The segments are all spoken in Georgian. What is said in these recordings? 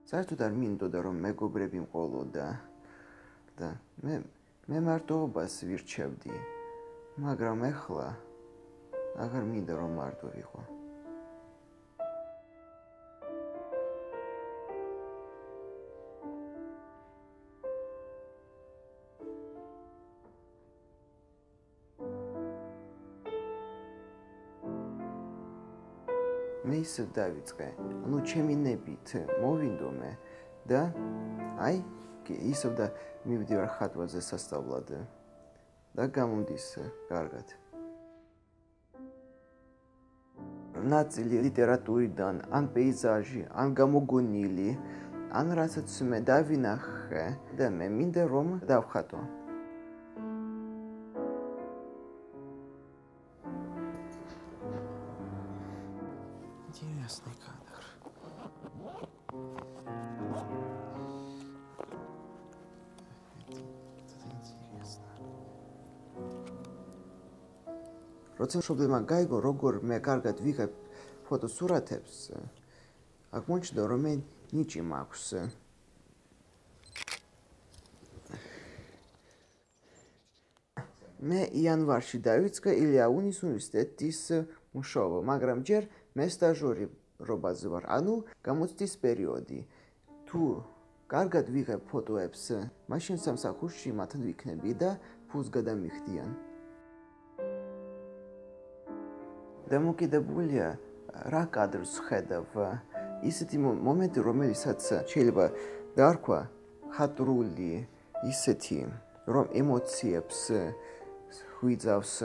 საერთოდ არ მინდოდა რომ მეგობრები მყოლოდა და მე მარტოობას ვირჩევდი, მაგრამ ეხლა აღარ მინდა რომ მარტო ვიყო. მე ისევ დავიწყე, ანუ ჩემი ნებით მოვინდომე და აი ისევ და მივდივარ ხატვაზე სასწავლად და გამომდის კარგად. ნაწილი ლიტერატურიდან, ან პეიზაჟი, ან გამოგონილი, ან რასაც მე დავინახე და მე მინდა რომ დავხატო. Интересный кадр. Это интересно. როცა პრობლემა გაიგო, როგორ მე კარგად ვიღებ ფოტოსურათებს, აღმოჩნდა რომ მე ნიჭი მაქვს. მე იანვარში დავიწყე ილიაუნის უნივერსიტეტის მუშაობა, მაგრამ ჯერ მე სტაჟორობაზე ვარ, ანუ გამოცდის პერიოდი. თუ კარგად ვიღებ ფოტოებს, მაშინ სამსახურში მათთან ვიქნები და ფულს გადამიხდიან. დამოკიდებულია რა კადრს ხედავ, ისეთი მომენტი, რომელსაც შეიძლება დაარქვა ხატრული, ისეთი, რომ ემოციებს ხვიძავს.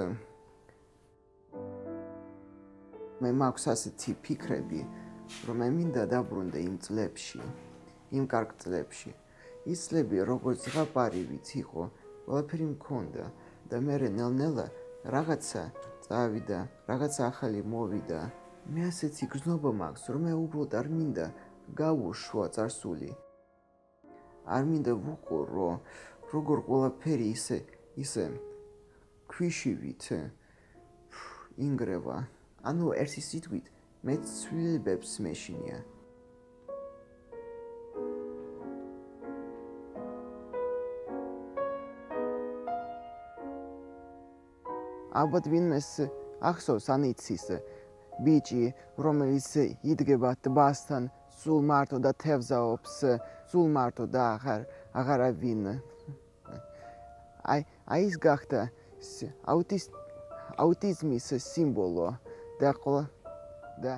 მე მაქვს ასეთი ფიქრები, რომ მე მინდა დაბრუნდე იმ წლებში, იმ კარგ წლებში. ის წლები, როგორც ზღაპარივით იყო, ყველაფერი მქონდა და მე ნელ-ნელა რაღაცა წავიდა, რაღაცა ახალი მოვიდა. მე ასეთი გრძნობა მაქვს, რომ მე უბრალოდ არ მინდა გავუშვა წარსული. არ მინდა ვუყურო, როგორ ყველაფერი ისე ქვიშივით ინგრევა. ანუ ერთი სიტყვით მე ცვლილებებს მეშინია. ალბათ ვინმეს ახსოვს ან იცის ბიჭი, რომელიც იდგება ტბასთან, სულ მარტო და თევზაობს, სულ მარტო და აღარავინ. აი ის გახდა აუტიზმის სიმბოლო და